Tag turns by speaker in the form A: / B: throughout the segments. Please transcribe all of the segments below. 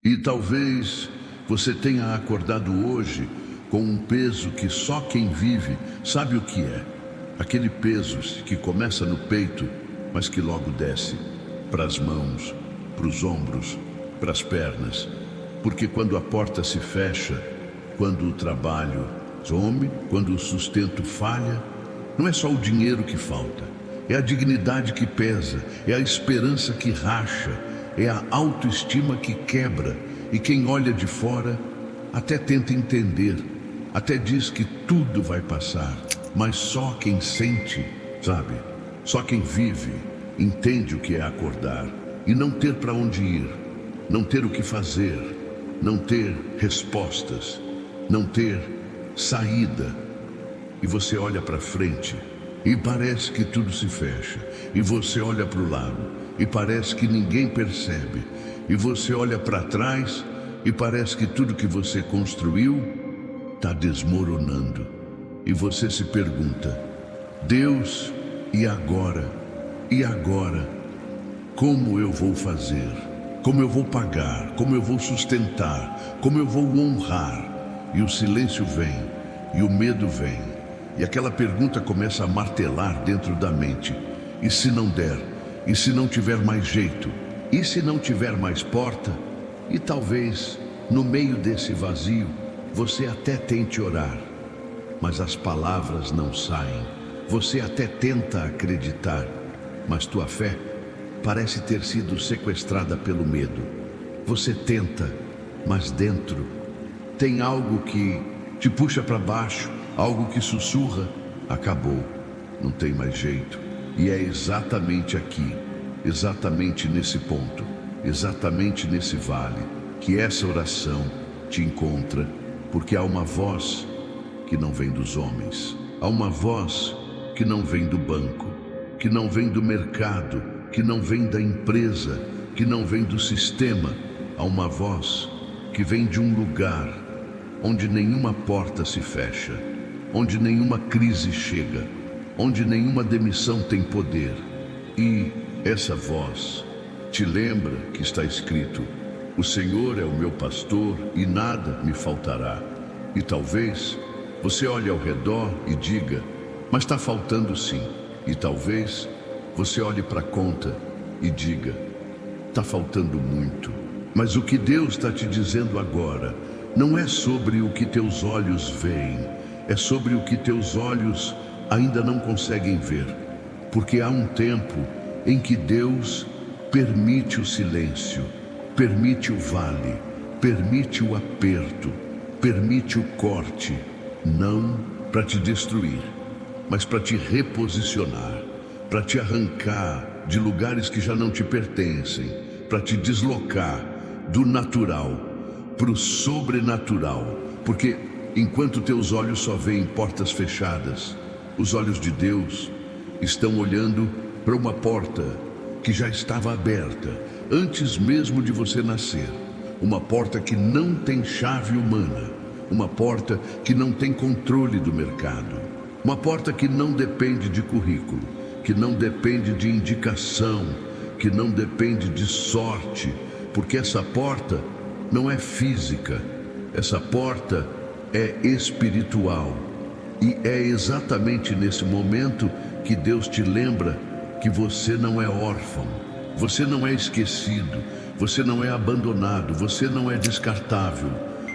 A: E talvez você tenha acordado hoje com um peso que só quem vive sabe o que é. Aquele peso que começa no peito, mas que logo desce para as mãos, para os ombros, para as pernas. Porque quando a porta se fecha, quando o trabalho some, quando o sustento falha, não é só o dinheiro que falta, é a dignidade que pesa, é a esperança que racha, é a autoestima que quebra. E quem olha de fora até tenta entender, até diz que tudo vai passar, mas só quem sente, sabe? Só quem vive entende o que é acordar e não ter para onde ir, não ter o que fazer, não ter respostas, não ter saída. E você olha para frente e parece que tudo se fecha. E você olha para o lado e parece que ninguém percebe. E você olha para trás e parece que tudo que você construiu está desmoronando. E você se pergunta: Deus, e agora? E agora? Como eu vou fazer? Como eu vou pagar? Como eu vou sustentar? Como eu vou honrar? E o silêncio vem, e o medo vem. E aquela pergunta começa a martelar dentro da mente. E se não der? E se não tiver mais jeito? E se não tiver mais porta? E talvez, no meio desse vazio, você até tente orar, mas as palavras não saem. Você até tenta acreditar, mas tua fé parece ter sido sequestrada pelo medo. Você tenta, mas dentro tem algo que te puxa para baixo, algo que sussurra: acabou, não tem mais jeito. E é exatamente aqui, exatamente nesse ponto, exatamente nesse vale, que essa oração te encontra, porque há uma voz que não vem dos homens, há uma voz que não vem do banco, que não vem do mercado, que não vem da empresa, que não vem do sistema. Há uma voz que vem de um lugar onde nenhuma porta se fecha, onde nenhuma crise chega, onde nenhuma demissão tem poder. E essa voz te lembra que está escrito: o Senhor é o meu pastor e nada me faltará. E talvez você olhe ao redor e diga: mas está faltando sim. E talvez você olhe para a conta e diga: está faltando muito. Mas o que Deus está te dizendo agora não é sobre o que teus olhos veem, é sobre o que teus olhos ainda não conseguem ver. Porque há um tempo em que Deus permite o silêncio, permite o vale, permite o aperto, permite o corte, não para te destruir, mas para te reposicionar, para te arrancar de lugares que já não te pertencem, para te deslocar do natural para o sobrenatural. Porque enquanto teus olhos só veem portas fechadas, os olhos de Deus estão olhando para uma porta que já estava aberta antes mesmo de você nascer. Uma porta que não tem chave humana, uma porta que não tem controle do mercado, uma porta que não depende de currículo, que não depende de indicação, que não depende de sorte, porque essa porta não é física, essa porta é espiritual. E é exatamente nesse momento que Deus te lembra que você não é órfão, você não é esquecido, você não é abandonado, você não é descartável,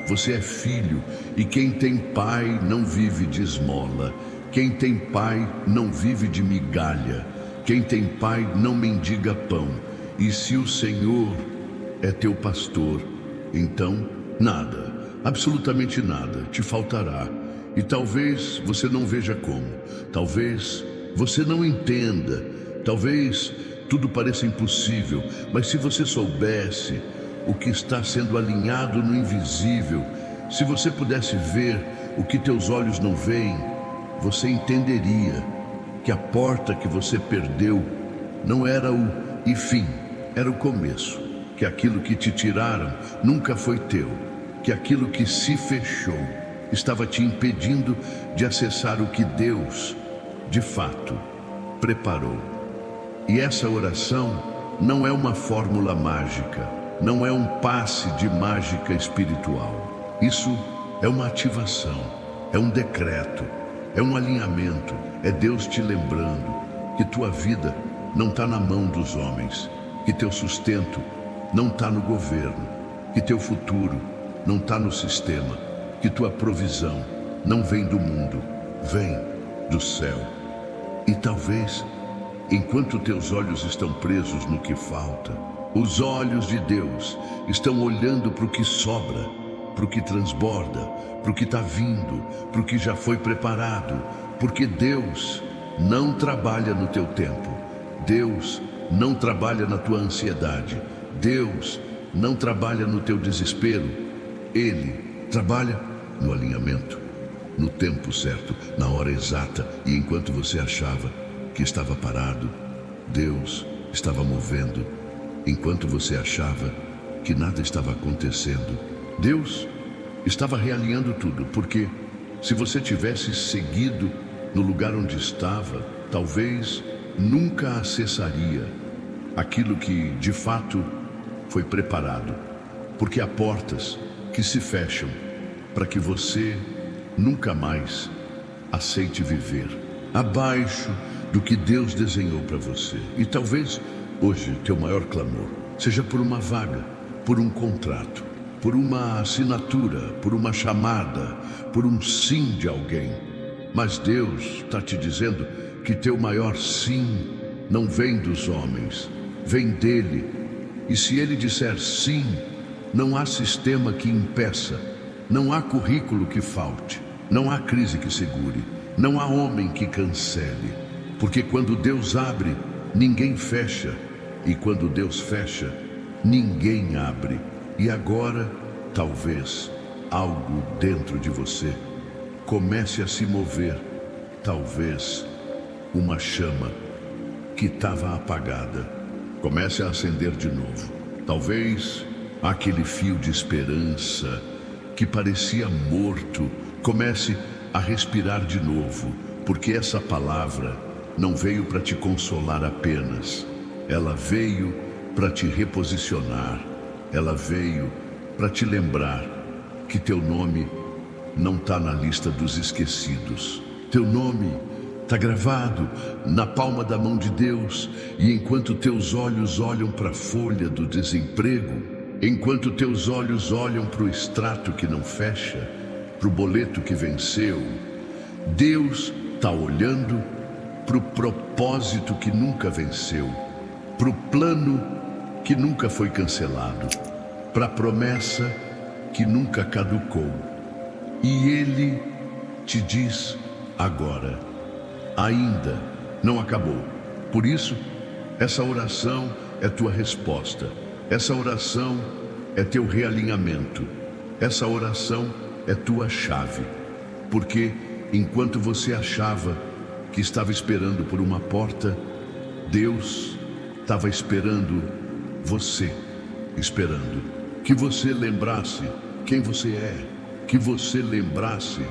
A: você é filho. E quem tem pai não vive de esmola, quem tem pai não vive de migalha, quem tem pai não mendiga pão. E se o Senhor é teu pastor, então nada, absolutamente nada te faltará. E talvez você não veja como, talvez você não entenda, talvez tudo pareça impossível, mas se você soubesse o que está sendo alinhado no invisível, se você pudesse ver o que teus olhos não veem, você entenderia que a porta que você perdeu não era o e fim, era o começo, que aquilo que te tiraram nunca foi teu, que aquilo que se fechou estava te impedindo de acessar o que Deus, de fato, preparou. E essa oração não é uma fórmula mágica, não é um passe de mágica espiritual. Isso é uma ativação, é um decreto, é um alinhamento, é Deus te lembrando que tua vida não está na mão dos homens, que teu sustento não está no governo, que teu futuro não está no sistema, que tua provisão não vem do mundo, vem do céu. E talvez, enquanto teus olhos estão presos no que falta, os olhos de Deus estão olhando para o que sobra, para o que transborda, para o que está vindo, para o que já foi preparado, porque Deus não trabalha no teu tempo, Deus não trabalha na tua ansiedade, Deus não trabalha no teu desespero, Ele trabalha no alinhamento, no tempo certo, na hora exata, e enquanto você achava que estava parado, Deus estava movendo. Enquanto você achava que nada estava acontecendo, Deus estava realinhando tudo, porque se você tivesse seguido no lugar onde estava, talvez nunca acessaria aquilo que de fato foi preparado, porque há portas que se fecham para que você nunca mais aceite viver abaixo do que Deus desenhou para você. E talvez hoje teu maior clamor seja por uma vaga, por um contrato, por uma assinatura, por uma chamada, por um sim de alguém. Mas Deus está te dizendo que teu maior sim não vem dos homens, vem dele. E se ele disser sim, não há sistema que impeça, não há currículo que falte, não há crise que segure, não há homem que cancele. Porque quando Deus abre, ninguém fecha, e quando Deus fecha, ninguém abre. E agora, talvez, algo dentro de você comece a se mover, talvez uma chama que estava apagada comece a acender de novo. Talvez aquele fio de esperança que parecia morto comece a respirar de novo, porque essa palavra não veio para te consolar apenas, ela veio para te reposicionar, ela veio para te lembrar que teu nome não está na lista dos esquecidos. Teu nome está gravado na palma da mão de Deus, e enquanto teus olhos olham para a folha do desemprego, enquanto teus olhos olham para o extrato que não fecha, para o boleto que venceu, Deus está olhando para o propósito que nunca venceu, para o plano que nunca foi cancelado, para a promessa que nunca caducou. E Ele te diz agora, ainda não acabou. Por isso, essa oração é tua resposta, essa oração é teu realinhamento, essa oração é tua chave, porque enquanto você achava que estava esperando por uma porta, Deus estava esperando você, esperando que você lembrasse quem você é, que você lembrasse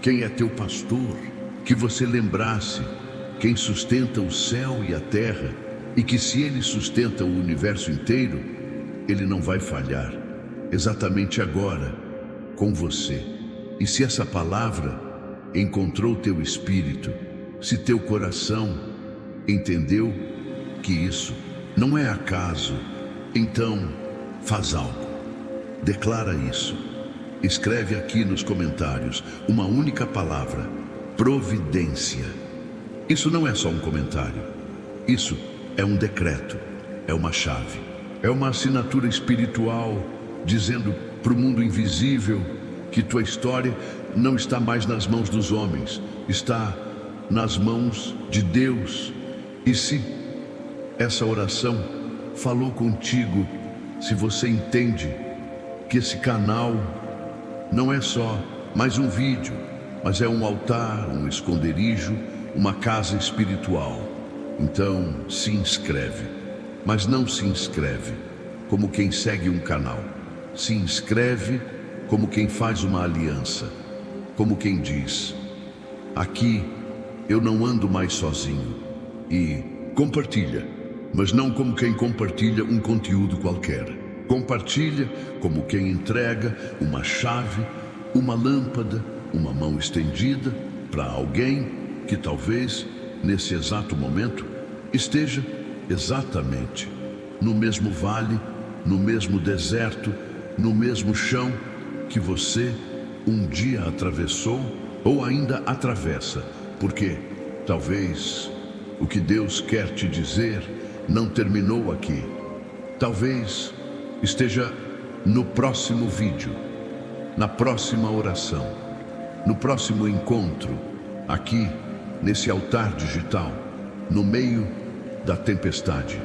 A: quem é teu pastor, que você lembrasse quem sustenta o céu e a terra, e que se Ele sustenta o universo inteiro, Ele não vai falhar exatamente agora com você. E se essa palavra encontrou teu espírito, se teu coração entendeu que isso não é acaso, então faz algo, declara isso, escreve aqui nos comentários uma única palavra: providência. Isso não é só um comentário, isso é um decreto, é uma chave, é uma assinatura espiritual dizendo para o mundo invisível que tua história não está mais nas mãos dos homens, está nas mãos de Deus. E se essa oração falou contigo, se você entende que esse canal não é só mais um vídeo, mas é um altar, um esconderijo, uma casa espiritual, então se inscreve. Mas não se inscreve como quem segue um canal, se inscreve como quem faz uma aliança, como quem diz: aqui eu não ando mais sozinho, e compartilha, mas não como quem compartilha um conteúdo qualquer. Compartilha como quem entrega uma chave, uma lâmpada, uma mão estendida para alguém que talvez, nesse exato momento, esteja exatamente no mesmo vale, no mesmo deserto, no mesmo chão que você um dia atravessou ou ainda atravessa, porque talvez o que Deus quer te dizer não terminou aqui. Talvez esteja no próximo vídeo, na próxima oração, no próximo encontro, aqui nesse altar digital, no meio da tempestade.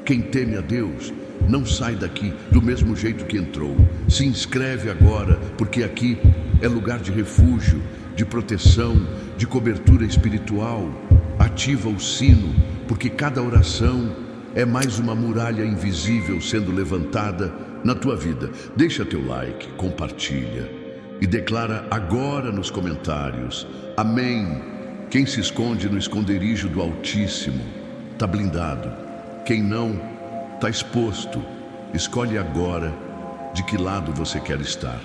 A: Quem teme a Deus não sai daqui do mesmo jeito que entrou. Se inscreve agora, porque aqui é lugar de refúgio, de proteção, de cobertura espiritual. Ativa o sino, porque cada oração é mais uma muralha invisível sendo levantada na tua vida. Deixa teu like, compartilha e declara agora nos comentários: amém. Quem se esconde no esconderijo do Altíssimo está blindado. Quem não, está exposto. Escolhe agora de que lado você quer estar.